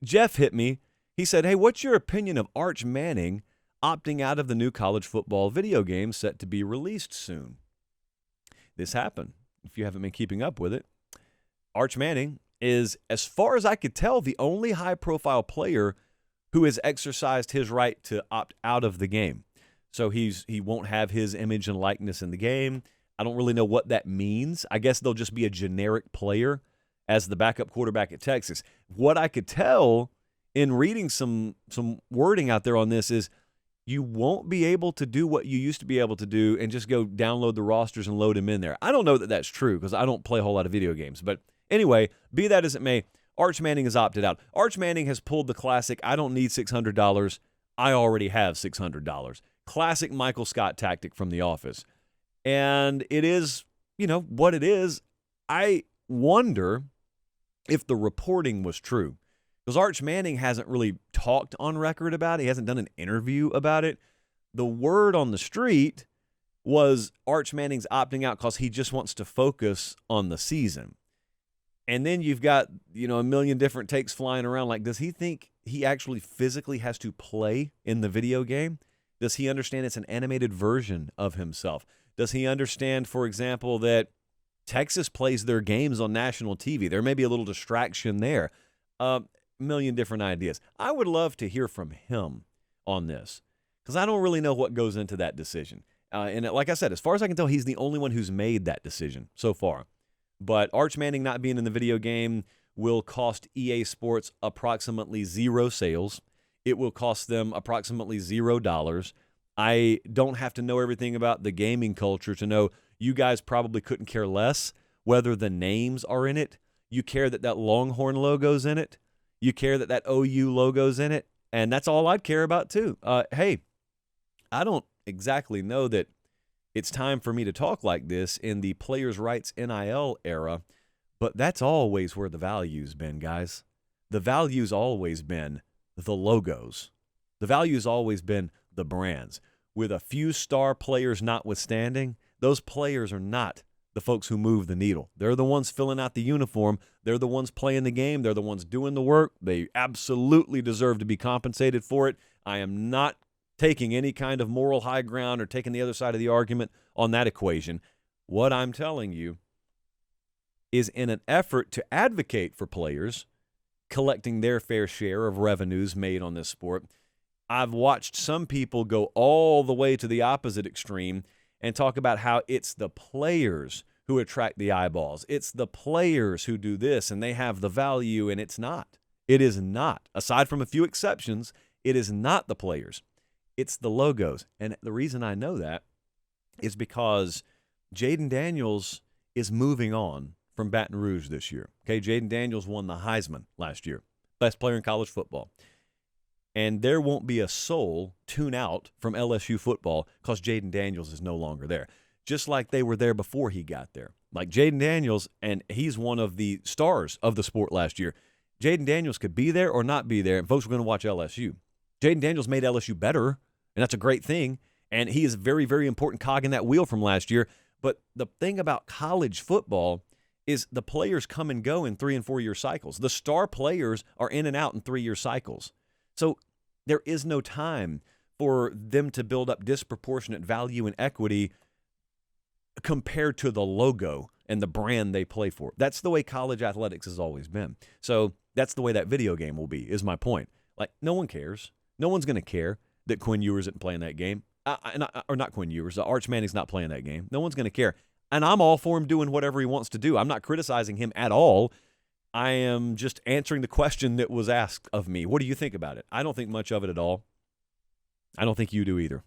Jeff hit me. He said, hey, what's your opinion of Arch Manning opting out of the new college football video game set to be released soon? This happened, if you haven't been keeping up with it. Arch Manning is, as far as I could tell, the only high-profile player who has exercised his right to opt out of the game. So he won't have his image and likeness in the game. I don't really know what that means. I guess they'll just be a generic player as the backup quarterback at Texas. What I could tell in reading some wording out there on this is you won't be able to do what you used to be able to do and just go download the rosters and load them in there. I don't know that that's true because I don't play a whole lot of video games. But anyway, be that as it may, Arch Manning has opted out. Arch Manning has pulled the classic, I don't need $600, I already have $600. Classic Michael Scott tactic from The Office. And it is, what it is. I wonder if the reporting was true. Because Arch Manning hasn't really talked on record about it. He hasn't done an interview about it. The word on the street was Arch Manning's opting out because he just wants to focus on the season. And then you've got, a million different takes flying around. Like, does he think he actually physically has to play in the video game? Does he understand it's an animated version of himself? Does he understand, for example, that Texas plays their games on national TV? There may be a little distraction there. Million different ideas. I would love to hear from him on this because I don't really know what goes into that decision. And like I said, as far as I can tell, he's the only one who's made that decision so far. But Arch Manning not being in the video game will cost EA Sports approximately 0 sales. It will cost them approximately $0. I don't have to know everything about the gaming culture to know you guys probably couldn't care less whether the names are in it. You care that Longhorn logo's in it. You care that OU logo's in it. And that's all I'd care about too. Hey, I don't exactly know that it's time for me to talk like this in the players' rights NIL era, but that's always where the value's been, guys. The value's always been the logos. The value's always been the brands. With a few star players notwithstanding, those players are not the folks who move the needle. They're the ones filling out the uniform. They're the ones playing the game. They're the ones doing the work. They absolutely deserve to be compensated for it. I am not taking any kind of moral high ground or taking the other side of the argument on that equation. What I'm telling you is in an effort to advocate for players collecting their fair share of revenues made on this sport, I've watched some people go all the way to the opposite extreme and talk about how it's the players who attract the eyeballs. It's the players who do this, and they have the value, and it's not. It is not. Aside from a few exceptions, it is not the players. It's the logos. And the reason I know that is because Jaden Daniels is moving on from Baton Rouge this year. Okay, Jaden Daniels won the Heisman last year, best player in college football. And there won't be a soul tune out from LSU football because Jaden Daniels is no longer there. Just like they were there before he got there. Like Jaden Daniels, and he's one of the stars of the sport last year. Jaden Daniels could be there or not be there, and folks were going to watch LSU. Jaden Daniels made LSU better, and that's a great thing. And he is a very, very important cog in that wheel from last year. But the thing about college football is the players come and go in 3- and 4-year cycles. The star players are in and out in 3-year cycles. So there is no time for them to build up disproportionate value and equity compared to the logo and the brand they play for. That's the way college athletics has always been. So that's the way that video game will be, is my point. Like, no one cares. No one's going to care that Quinn Ewers isn't playing that game. Or not Quinn Ewers. Arch Manning's not playing that game. No one's going to care. And I'm all for him doing whatever he wants to do. I'm not criticizing him at all. I am just answering the question that was asked of me. What do you think about it? I don't think much of it at all. I don't think you do either.